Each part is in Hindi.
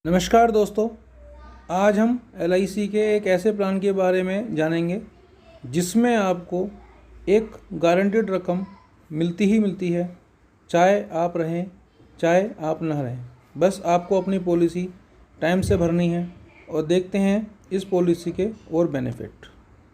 नमस्कार दोस्तों, आज हम LIC के एक ऐसे प्लान के बारे में जानेंगे जिसमें आपको एक गारंटीड रकम मिलती ही मिलती है, चाहे आप रहें चाहे आप ना रहें। बस आपको अपनी पॉलिसी टाइम से भरनी है और देखते हैं इस पॉलिसी के और बेनिफिट।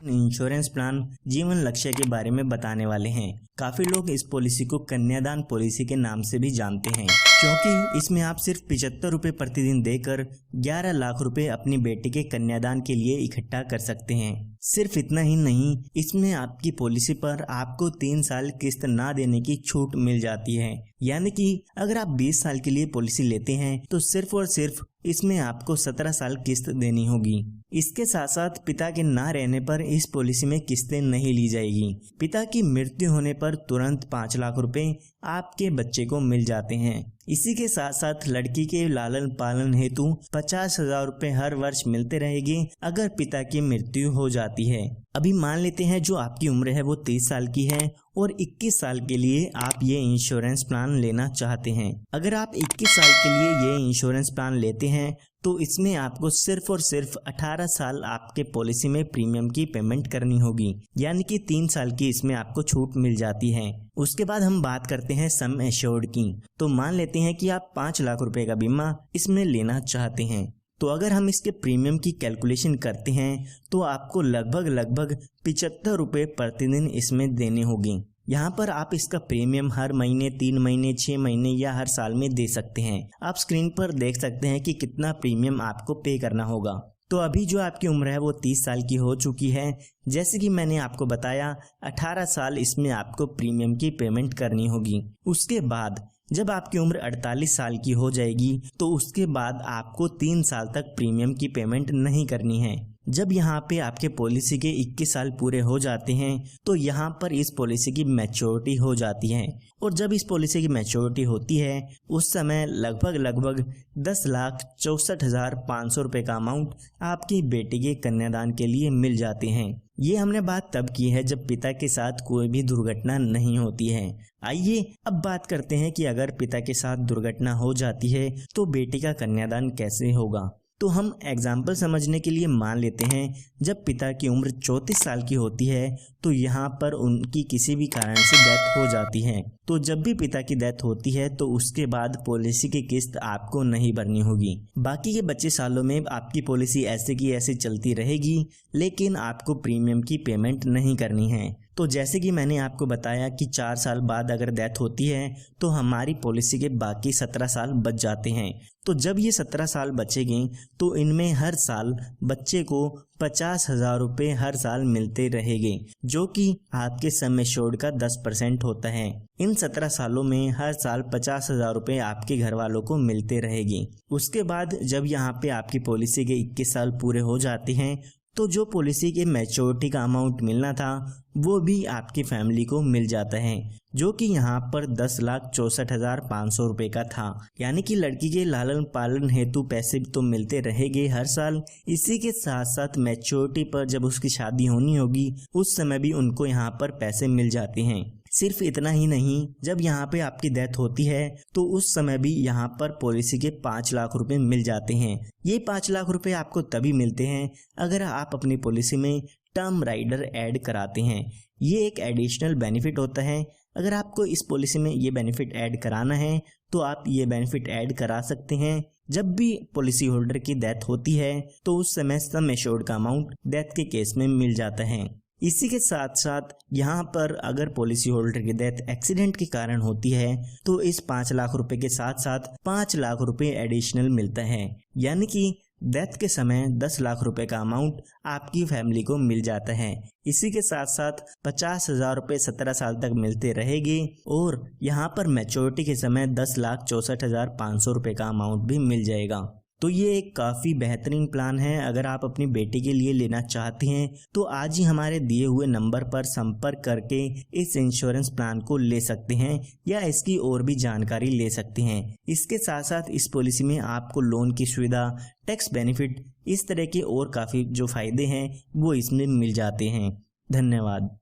इंश्योरेंस प्लान जीवन लक्ष्य के बारे में बताने वाले हैं। काफी लोग इस पॉलिसी को कन्यादान पॉलिसी के नाम से भी जानते हैं, क्योंकि इसमें आप सिर्फ 75 रुपये प्रतिदिन देकर 11 लाख रुपए अपनी बेटी के कन्यादान के लिए इकट्ठा कर सकते हैं। सिर्फ इतना ही नहीं, इसमें आपकी पॉलिसी पर आपको 3 साल किस्त ना देने की छूट मिल जाती है। यानी कि अगर आप 20 साल के लिए पॉलिसी लेते हैं तो सिर्फ और सिर्फ इसमें आपको 17 साल किस्त देनी होगी। इसके साथ साथ पिता के ना रहने पर इस पॉलिसी में किस्तें नहीं ली जाएगी। पिता की मृत्यु होने पर तुरंत 5 लाख रुपए आपके बच्चे को मिल जाते हैं। इसी के साथ साथ लड़की के लालन पालन हेतु 50,000 रुपए हर वर्ष मिलते रहेंगे अगर पिता की मृत्यु हो जाती है। अभी मान लेते हैं जो आपकी उम्र है वो 30 साल की है और 21 साल के लिए आप ये इंश्योरेंस प्लान लेना चाहते हैं। अगर आप 21 साल के लिए ये इंश्योरेंस प्लान लेते हैं तो इसमें आपको सिर्फ और सिर्फ 18 साल आपके पॉलिसी में प्रीमियम की पेमेंट करनी होगी, यानी कि 3 साल की इसमें आपको छूट मिल जाती है। उसके बाद हम बात करते हैं सम एश्योर्ड की। तो मान लेते हैं कि आप 5 लाख रुपए का बीमा इसमें लेना चाहते हैं। तो अगर हम इसके प्रीमियम की कैलकुलेशन करते हैं तो आपको लगभग 75 रुपये प्रतिदिन इसमें देने होंगे। यहाँ पर आप इसका प्रीमियम हर महीने, 3 महीने, 6 महीने या हर साल में दे सकते हैं। आप स्क्रीन पर देख सकते हैं कि कितना प्रीमियम आपको पे करना होगा। तो अभी जो आपकी उम्र है वो 30 साल की हो चुकी है। जैसे कि मैंने आपको बताया, 18 साल इसमें आपको प्रीमियम की पेमेंट करनी होगी। उसके बाद जब आपकी उम्र 48 साल की हो जाएगी तो उसके बाद आपको 3 साल तक प्रीमियम की पेमेंट नहीं करनी है। जब यहाँ पे आपके पॉलिसी के 21 साल पूरे हो जाते हैं तो यहाँ पर इस पॉलिसी की मैच्योरिटी हो जाती है, और जब इस पॉलिसी की मैच्योरिटी होती है उस समय लगभग 10,64,500 रुपये का अमाउंट आपकी बेटी के कन्यादान के लिए मिल जाते हैं। ये हमने बात तब की है जब पिता के साथ कोई भी दुर्घटना नहीं होती है। आइए अब बात करते हैं कि अगर पिता के साथ दुर्घटना हो जाती है तो बेटी का कन्यादान कैसे होगा। तो हम एग्जाम्पल समझने के लिए मान लेते हैं जब पिता की उम्र 34 साल की होती है तो यहाँ पर उनकी किसी भी कारण से डेथ हो जाती है। तो जब भी पिता की डेथ होती है तो उसके बाद पॉलिसी की किस्त आपको नहीं भरनी होगी। बाकी के बचे सालों में आपकी पॉलिसी ऐसे की ऐसे चलती रहेगी, लेकिन आपको प्रीमियम की पेमेंट नहीं करनी है। तो जैसे कि मैंने आपको बताया कि 4 साल बाद अगर डेथ होती है तो हमारी पॉलिसी के बाकी 17 साल बच जाते हैं। तो जब ये 17 साल बचेंगे तो इनमें हर साल बच्चे को 50,000 रुपये हर साल मिलते रहेंगे, जो कि आपके सम एश्योर्ड का 10% होता है। इन 17 सालों में हर साल 50,000 रुपये आपके घर वालों को मिलते रहेंगे। उसके बाद जब यहाँ पे आपकी पॉलिसी के 21 साल पूरे हो जाते हैं तो जो पॉलिसी के मैच्योरिटी का अमाउंट मिलना था वो भी आपकी फैमिली को मिल जाता है, जो कि यहाँ पर 10,64,500 रुपये का था। यानी कि लड़की के लालन पालन हेतु पैसे तो मिलते रहेंगे हर साल। इसी के साथ साथ मैच्योरिटी पर जब उसकी शादी होनी होगी उस समय भी उनको यहाँ पर पैसे मिल जाते हैं। सिर्फ इतना ही नहीं, जब यहाँ पे आपकी डेथ होती है तो उस समय भी यहाँ पर पॉलिसी के 5 लाख रुपए मिल जाते हैं। ये 5 लाख रुपए आपको तभी मिलते हैं अगर आप अपनी पॉलिसी में टर्म राइडर ऐड कराते हैं। ये एक एडिशनल बेनिफिट होता है। अगर आपको इस पॉलिसी में ये बेनिफिट ऐड कराना है तो आप ये बेनिफिट ऐड करा सकते हैं। जब भी पॉलिसी होल्डर की डेथ होती है तो उस समय सम एश्योर्ड का अमाउंट डेथ के केस में मिल जाता है। इसी के साथ साथ यहाँ पर अगर पॉलिसी होल्डर की डेथ एक्सीडेंट के कारण होती है तो इस 5 लाख रुपए के साथ साथ 5 लाख रुपए एडिशनल मिलता है। यानी कि डेथ के समय 10 लाख रुपए का अमाउंट आपकी फैमिली को मिल जाता है। इसी के साथ साथ 50,000 रुपये 17 साल तक मिलते रहेंगे, और यहाँ पर मैच्योरिटी के समय 10,64,500 रुपये का अमाउंट भी मिल जाएगा। तो ये एक काफ़ी बेहतरीन प्लान है। अगर आप अपनी बेटी के लिए लेना चाहते हैं तो आज ही हमारे दिए हुए नंबर पर संपर्क करके इस इंश्योरेंस प्लान को ले सकते हैं या इसकी और भी जानकारी ले सकते हैं। इसके साथ साथ इस पॉलिसी में आपको लोन की सुविधा, टैक्स बेनिफिट, इस तरह के और काफ़ी जो फायदे हैं वो इसमें मिल जाते हैं। धन्यवाद।